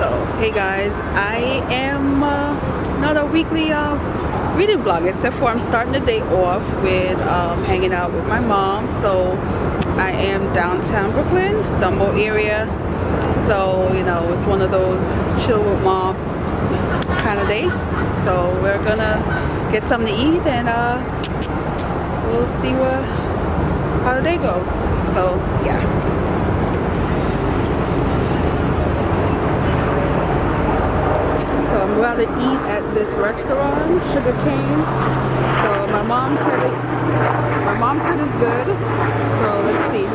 So hey guys, I am not a weekly reading vlog, except for I'm starting the day off with hanging out with my mom. So I am downtown Brooklyn, Dumbo area. So you know, it's one of those chill with moms kind of day. So we're gonna get something to eat and we'll see how the day goes. So yeah. So I'm going to eat at this restaurant, Sugar Cane. So my mom said it's good. So let's see.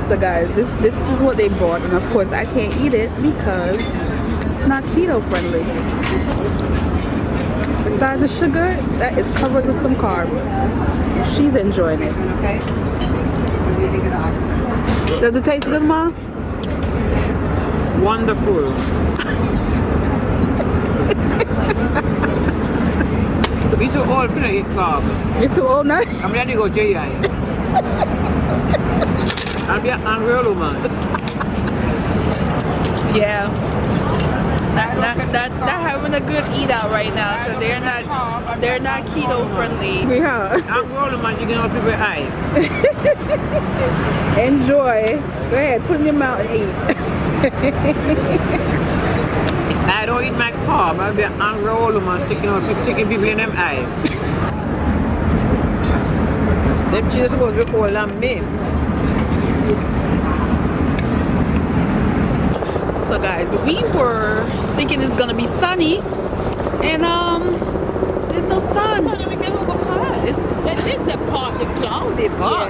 So guys, this is what they brought, and of course I can't eat it because it's not keto friendly. Besides the sugar, that is covered with some carbs. And she's enjoying it. Okay. What do you think of the octopus? Does it taste good, Ma? Wonderful. We too old for eat carb. You too old now? I'm ready to go JI. I'll be an angry woman. Yeah. That having a good eat out right now because they're not keto friendly. Yeah. Angry woman, you can help people eye. Enjoy. Go ahead, put in your mouth and eat. I don't eat my carb. I'll be an angry woman sticking people in them eye. Them children supposed to be old and me. So guys, we were thinking it's gonna be sunny, and there's no sun. This is partly cloudy, but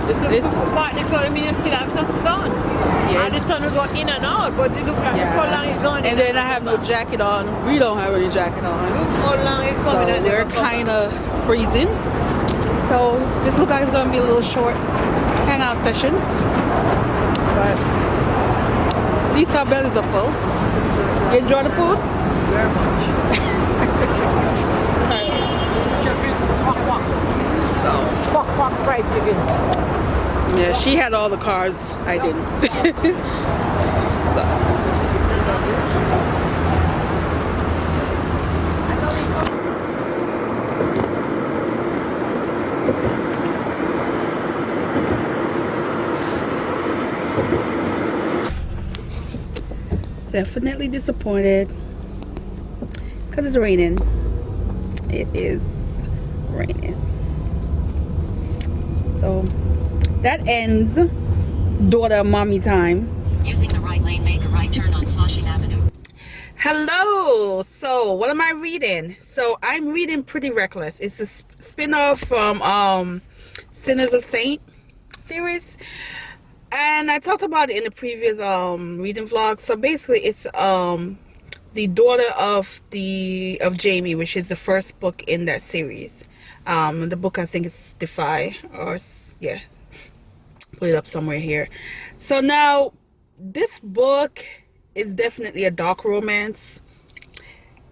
This partly cloudy means you still have some sun. Yes. And the sun will go in and out, but it looks like how long it's going. And then I have no jacket on. We don't have any jacket on. How long it's coming? So we're kind of freezing. So this looks like it's gonna be a little short hangout session, but at least our bellies are full. You enjoy the food? Very much. So Quack fried chicken. yeah, she had all the cars. I didn't. So. Definitely disappointed because it's raining. It is raining. So that ends daughter mommy time. Using the right lane, make a right turn on Flushing Avenue. Hello. So what am I reading? So I'm reading Pretty Reckless. It's a spin-off from Sinners of Saint series. And I talked about it in the previous reading vlog. So basically it's the daughter of Jamie, which is the first book in that series. The book I think is Defy, or yeah, put it up somewhere here. So now this book is definitely a dark romance,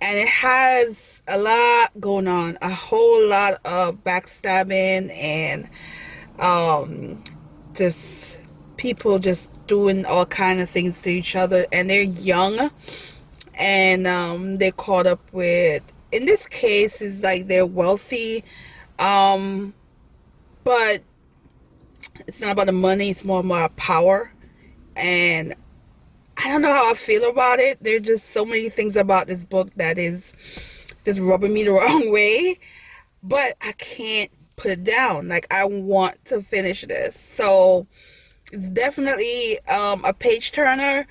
and it has a lot going on, a whole lot of backstabbing and just people just doing all kind of things to each other, and they're young, and they're caught up with, in this case it's like they're wealthy, but it's not about the money, it's more about power. And I don't know how I feel about it. There's just so many things about this book that is just rubbing me the wrong way, but I can't put it down. Like, I want to finish this. So it's definitely a page turner,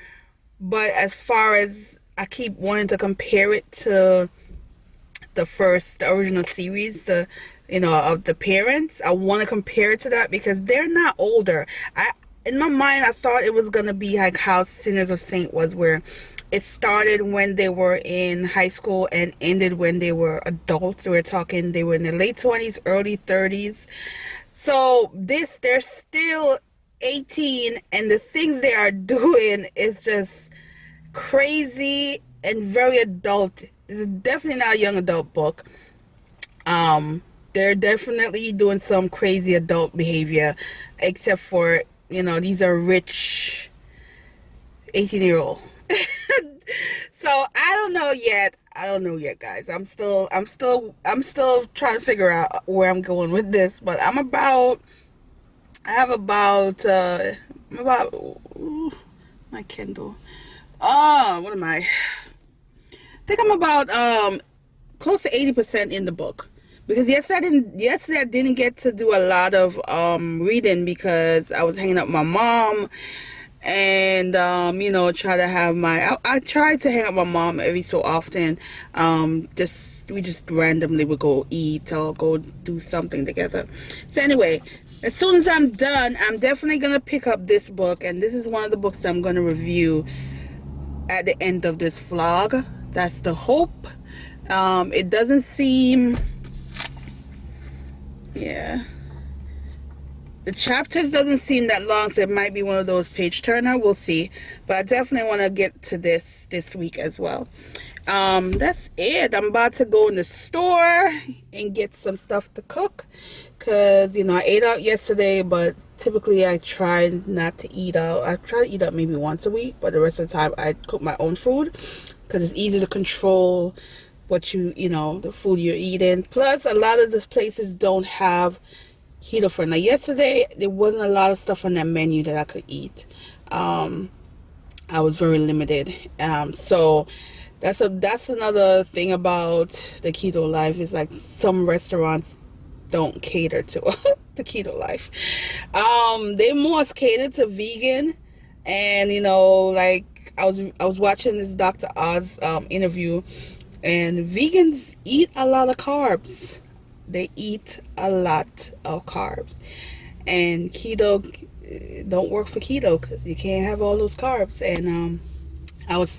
but as far as I keep wanting to compare it to the original series, of the parents, I want to compare it to that because they're not older. In my mind, I thought it was gonna be like how Sinners of Saint was, where It started when they were in high school and ended when they were adults. We're talking they were in their late 20s, early 30s. So they're still 18, and the things they are doing is just crazy and very adult. This is definitely not a young adult book. They're definitely doing some crazy adult behavior, except for, these are rich 18-year-old. So I don't know yet, guys. I'm still trying to figure out where I'm going with this, but I'm about ooh, my Kindle. What am I? I think I'm about close to 80% in the book, because yesterday I didn't get to do a lot of reading because I was hanging out with my mom, and try to have I try to hang out with my mom every so often. We just randomly would go eat or go do something together. So anyway, as soon as I'm done, I'm definitely gonna pick up this book, and this is one of the books I'm gonna review at the end of this vlog. That's the hope. It doesn't seem, yeah, the chapters doesn't seem that long, so it might be one of those page turner. We'll see. But I definitely want to get to this week as well. That's it. I'm about to go in the store and get some stuff to cook, because I ate out yesterday, but typically I try not to eat out. I try to eat out maybe once a week, but the rest of the time I cook my own food, because it's easy to control what the food you're eating. Plus, a lot of the places don't have keto for. Now, yesterday there wasn't a lot of stuff on that menu that I could eat. I was very limited. So that's another thing about the keto life, is like some restaurants don't cater to the keto life. They more cater to vegan, and like I was watching this Dr. Oz interview, and vegans eat a lot of carbs. They eat a lot of carbs, and keto don't work for keto, because you can't have all those carbs. And I was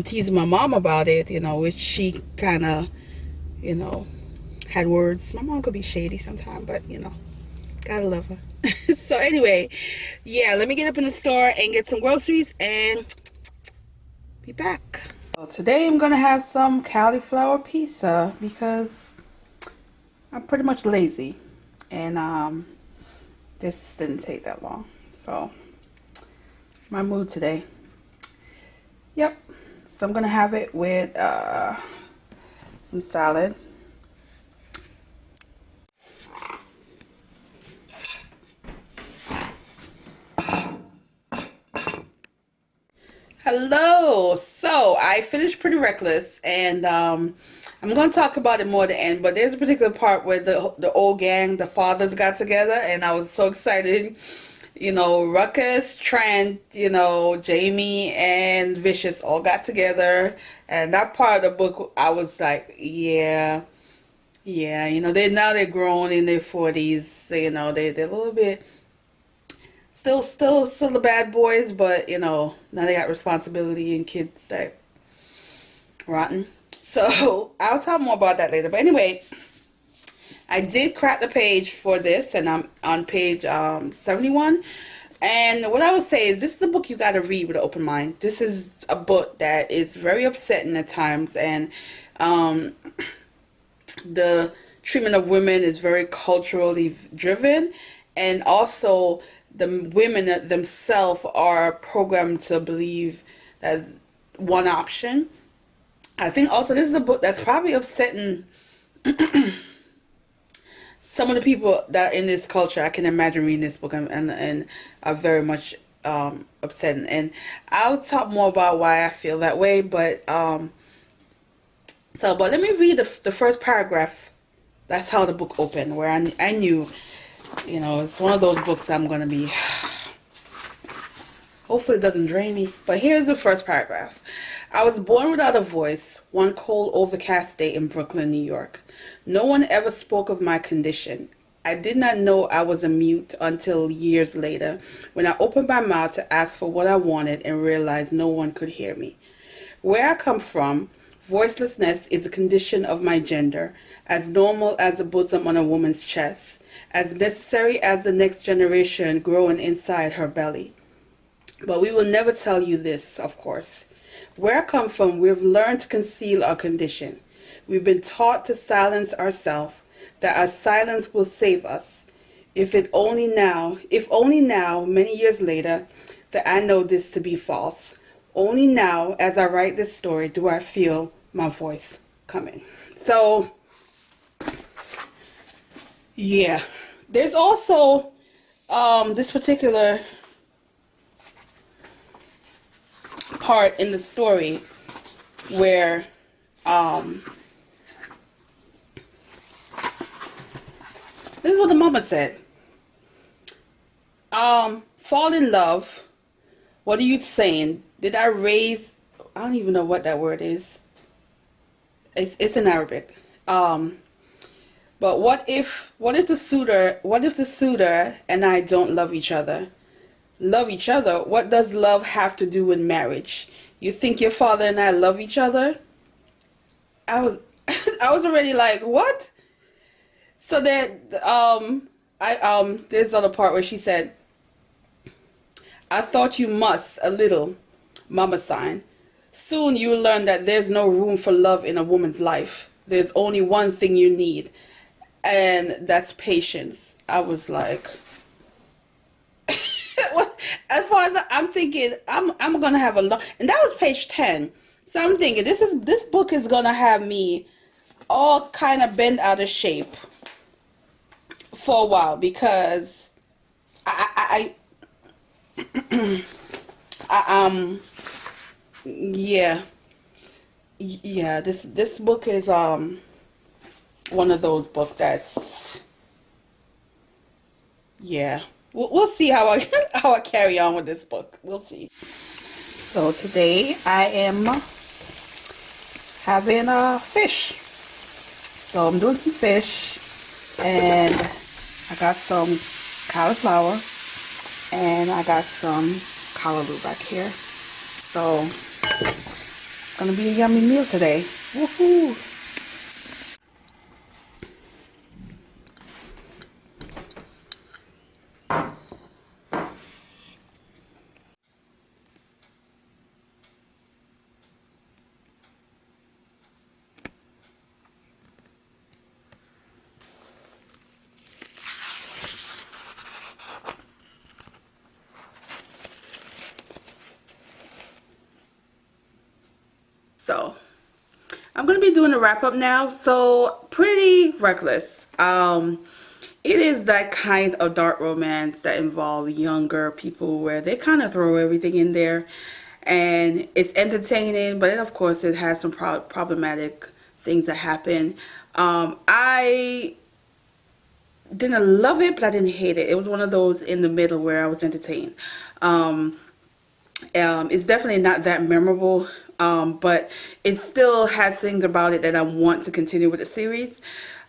teasing my mom about it, which she kind of had words. My mom could be shady sometimes, but gotta love her. So anyway, yeah, let me get up in the store and get some groceries and be back. Well, today I'm gonna have some cauliflower pizza, because I'm pretty much lazy, and this didn't take that long. So my mood today. Yep. So I'm gonna have it with some salad. Hello. So I finished Pretty Reckless, and I'm going to talk about it more at the end, but there's a particular part where the old gang, the fathers, got together, and I was so excited. Ruckus, Trent, Jamie, and Vicious all got together, and that part of the book, I was like, yeah, they're grown in their 40s, so, they're a little bit still the bad boys, but now they got responsibility and kids that rotten. So I'll talk more about that later. But anyway, I did crack the page for this, and I'm on page 71. And what I would say is, this is a book you got to read with an open mind. This is a book that is very upsetting at times, and the treatment of women is very culturally driven, and also the women themselves are programmed to believe that one option. I think also this is a book that's probably upsetting some of the people that are in this culture. I can imagine reading this book, and are very much upsetting. And I'll talk more about why I feel that way. But but let me read the first paragraph. That's how the book opened, where I knew, it's one of those books I'm going to be, hopefully it doesn't drain me. But here's the first paragraph. I was born without a voice, one cold overcast day in Brooklyn, New York. No one ever spoke of my condition. I did not know I was a mute until years later when I opened my mouth to ask for what I wanted and realized no one could hear me. Where I come from, voicelessness is a condition of my gender, as normal as the bosom on a woman's chest, as necessary as the next generation growing inside her belly. But we will never tell you this, of course. Where I come from, we've learned to conceal our condition. We've been taught to silence ourselves, that our silence will save us. If only now, many years later, that I know this to be false. Only now, as I write this story, do I feel my voice coming. So, yeah. There's also this particular part in the story where this is what the mama said. Fall in love. What are you saying? Did I raise? I don't even know what that word is. It's in Arabic. But what if the suitor and I don't love each other? Love each other? What does love have to do with marriage? You think your father and I love each other? I was I was already like, what? So there there's another part where she said, I thought you must a little, mama sign. Soon you will learn that there's no room for love in a woman's life. There's only one thing you need, and that's patience. I was like, as far as I'm thinking, I'm gonna have a lot, and that was page 10. So I'm thinking this book is gonna have me all kind of bent out of shape for a while, because I yeah, this book is one of those books that's, yeah, we'll see how I how I carry on with this book. We'll see. So today I am having fish. So I'm doing some fish, and I got some cauliflower, and I got some callaloo back here. So it's gonna be a yummy meal today. Woohoo! So I'm gonna be doing a wrap up now. So Pretty Reckless. It is that kind of dark romance that involves younger people where they kind of throw everything in there, and it's entertaining, but of course it has some problematic things that happen. I didn't love it, but I didn't hate it. It was one of those in the middle where I was entertained. It's definitely not that memorable, but it still has things about it that I want to continue with the series.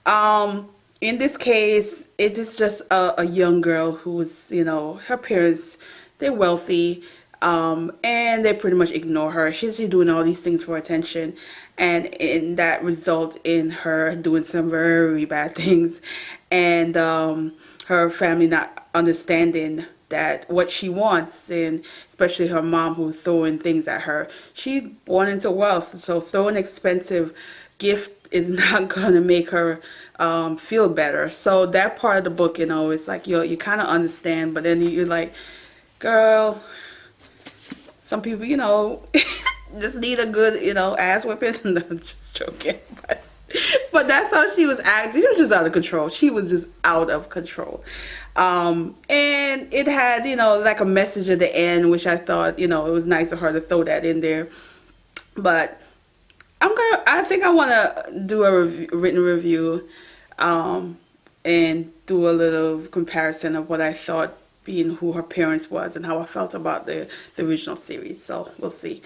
In this case, it is just a young girl who's, her parents, they're wealthy, and they pretty much ignore her. She's just doing all these things for attention, and that result in her doing some very bad things, and her family not understanding that what she wants, and especially her mom who's throwing things at her. She's born into wealth, so throwing expensive gift is not gonna make her feel better. So that part of the book, it's like you kind of understand, but then you're like, girl, some people, just need a good, ass whipping. No, just joking. But that's how she was acting. She was just out of control. She was just out of control. And it had, like a message at the end, which I thought, it was nice of her to throw that in there. But I think I want to do a written review, and do a little comparison of what I thought, being who her parents was and how I felt about the original series. So we'll see.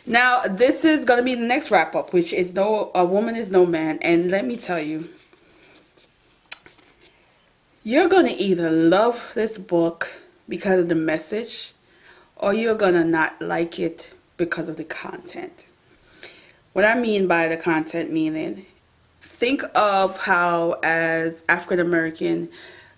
Now this is going to be the next wrap up, which is A Woman Is No Man. And let me tell you, You're going to either love this book because of the message, or you're going to not like it because of the content. What I mean by the content, meaning, think of how, as African American,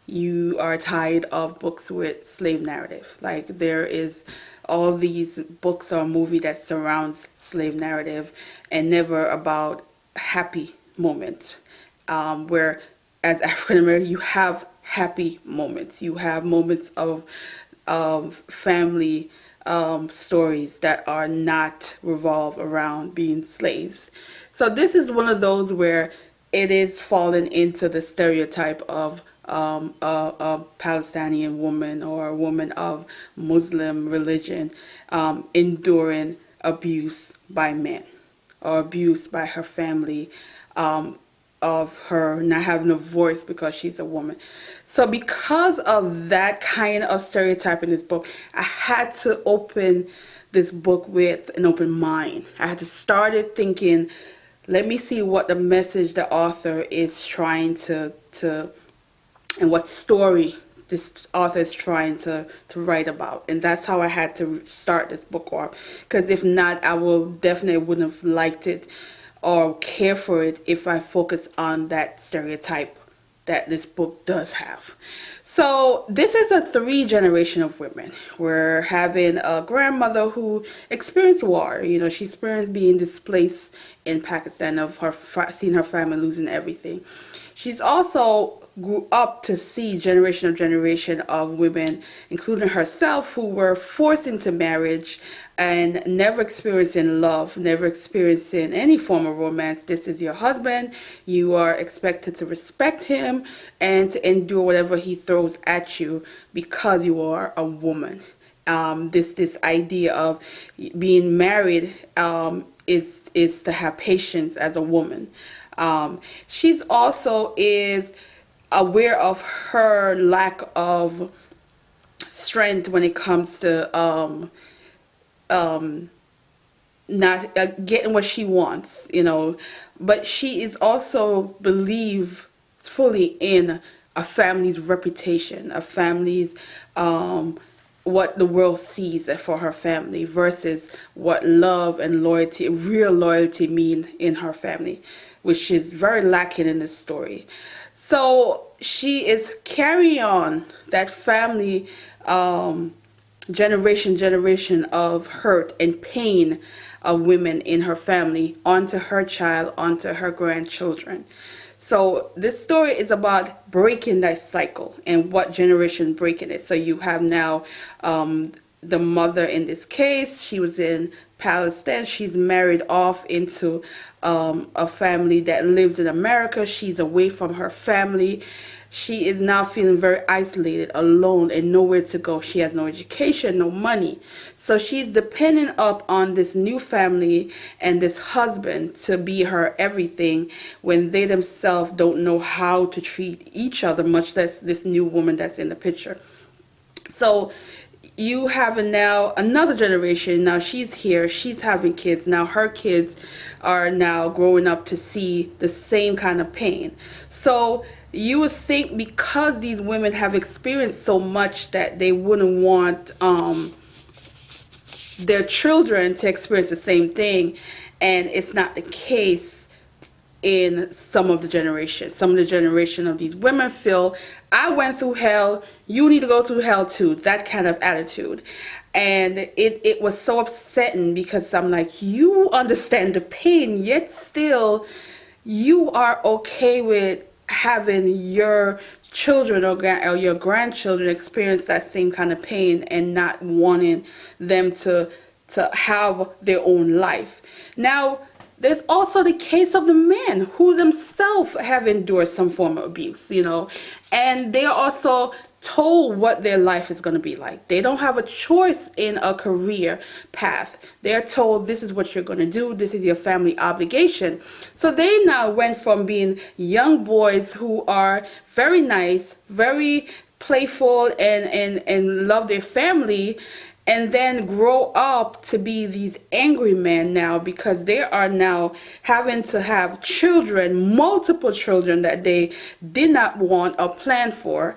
you are tired of books with slave narrative. Like, there is all these books or movie that surrounds slave narrative and never about happy moments. Where as African American, you have happy moments. You have moments of family stories that are not revolve around being slaves. So this is one of those where it is falling into the stereotype of a Palestinian woman or a woman of Muslim religion enduring abuse by men or abuse by her family, of her not having a voice because she's a woman. So because of that kind of stereotype in this book, I had to open this book with an open mind. I had to start it thinking, let me see what the message the author is trying to and what story this author is trying to write about. And that's how I had to start this book off. Because if not, I will definitely wouldn't have liked it or care for it if I focus on that stereotype that this book does have. So this is a 3 generation of women. We're having a grandmother who experienced war. You know, she experienced being displaced in Pakistan, of her seeing her family losing everything. She's also grew up to see generation of women, including herself, who were forced into marriage and never experiencing love, never experiencing any form of romance. This is your husband. You are expected to respect him and to endure whatever he throws at you because you are a woman. This idea of being married is to have patience as a woman. She's also is aware of her lack of strength when it comes to not getting what she wants, you know. But she is also believe fully in a family's reputation, a family's what the world sees for her family versus what love and loyalty, real loyalty, mean in her family, which is very lacking in this story. So she is carrying on that family generation of hurt and pain of women in her family onto her child, onto her grandchildren. So this story is about breaking that cycle and what generation breaking it. So you have now the mother in this case. She was in Palestine. She's married off into a family that lives in America. She's away from her family. She is now feeling very isolated, alone, and nowhere to go. She has no education, no money. So she's depending up on this new family and this husband to be her everything when they themselves don't know how to treat each other, much less this new woman that's in the picture. So you have now another generation. Now she's here, she's having kids. Now her kids are now growing up to see the same kind of pain. So you would think because these women have experienced so much that they wouldn't want their children to experience the same thing, and it's not the case in some of the generation. Some of the generation of these women feel, I went through hell, you need to go through hell too. That kind of attitude. And it was so upsetting because I'm like, you understand the pain, yet still you are okay with having your children or your grandchildren experience that same kind of pain and not wanting them to have their own life. Now, there's also the case of the men who themselves have endured some form of abuse, you know, and they are also told what their life is going to be like. They don't have a choice in a career path. They're told this is what you're going to do. This is your family obligation. So they now went from being young boys who are very nice, very playful and love their family, and then grow up to be these angry men now because they are now having to have children, multiple children that they did not want or plan for,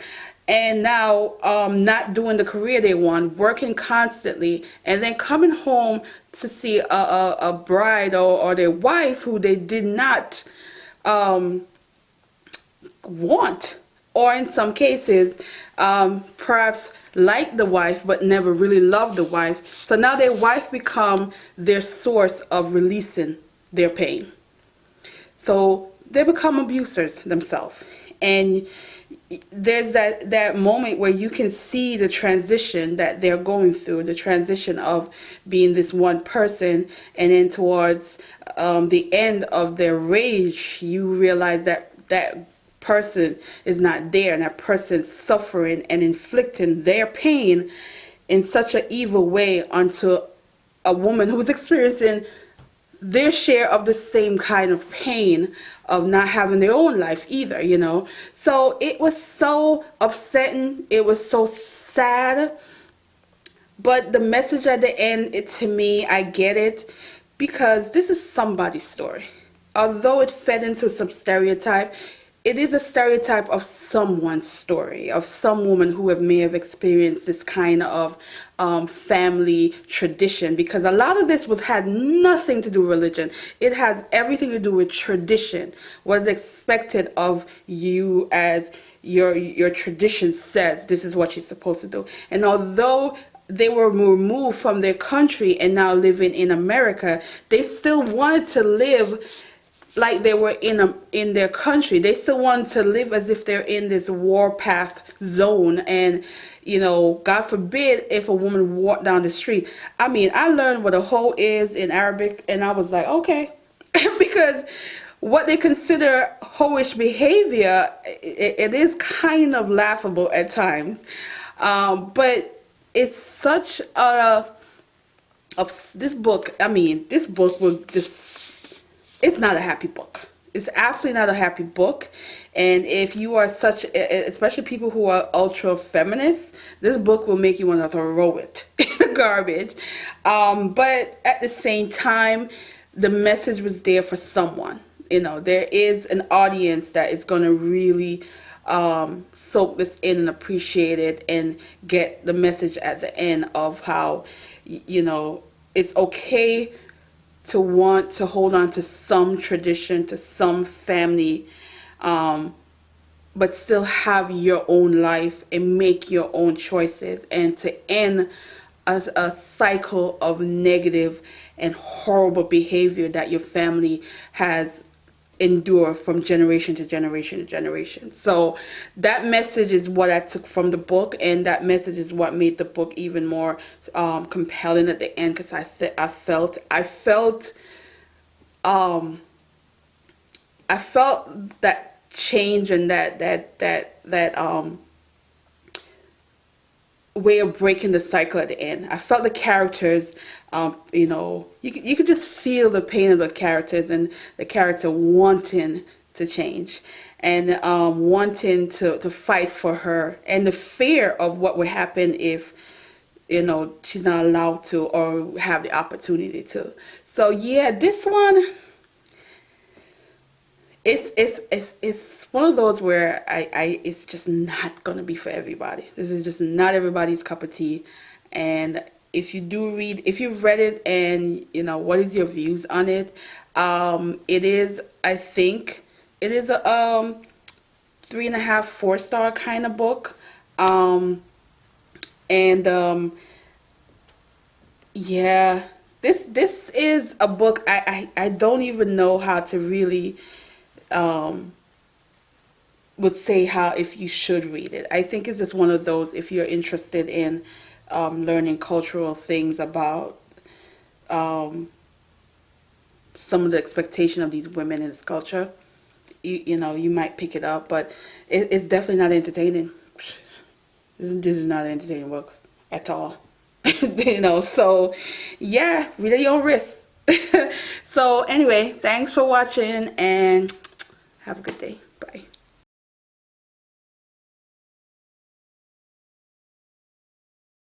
and now not doing the career they want, working constantly, and then coming home to see a bride or their wife who they did not want, or in some cases perhaps like the wife but never really loved the wife. So now their wife become their source of releasing their pain. So they become abusers themselves. And there's that moment where you can see the transition that they're going through, the transition of being this one person, and then towards the end of their rage, you realize that that person is not there, and that person's suffering and inflicting their pain in such an evil way onto a woman who's experiencing their share of the same kind of pain of not having their own life either, you know. So it was so upsetting. It was so sad. But the message at the end, to me, I get it, because this is somebody's story. Although it fed into some stereotype, it is a stereotype of someone's story, of some woman who may have experienced this kind of family tradition, because a lot of this had nothing to do with religion. It has everything to do with tradition, what is expected of you, as your tradition says this is what you're supposed to do. And although they were removed from their country and now living in America, they still wanted to live like they were in their country. They still want to live as if they're in this warpath zone. And you know, God forbid if a woman walked down the street. I mean, I learned what a hoe is in Arabic, and I was like, okay, because what they consider hoish behavior, it is kind of laughable at times, but it's such a this book. I mean, this book will just. It's not a happy book. It's absolutely not a happy book. And if you are such, especially people who are ultra feminists, this book will make you want to throw it in the garbage. But at the same time, the message was there for someone. You know, there is an audience that is going to really soak this in and appreciate it and get the message at the end of how, you know, it's okay to want to hold on to some tradition, to some family, but still have your own life and make your own choices, and to end a cycle of negative and horrible behavior that your family has endure from generation to generation to generation. So that message is what I took from the book, and that message is what made the book even more compelling at the end, because I felt that change and that way of breaking the cycle at the end. I felt the characters, you know, you could just feel the pain of the characters, and the character wanting to change, and wanting to fight for her, and the fear of what would happen if, you know, she's not allowed to or have the opportunity to. So yeah, this one, it's one of those where it's just not gonna be for everybody. This is just not everybody's cup of tea. And if you've read it, and you know, what is your views on it? It is, I think it is a 3.5, 4-star kind of book. Yeah, this is a book I don't even know how to really would say how, if you should read it. I think it's just one of those, if you're interested in learning cultural things about some of the expectation of these women in this culture, you know, you might pick it up, but it's definitely not entertaining. This is not an entertaining book at all. You know, so yeah, read at your own risk. So anyway, thanks for watching, and have a good day.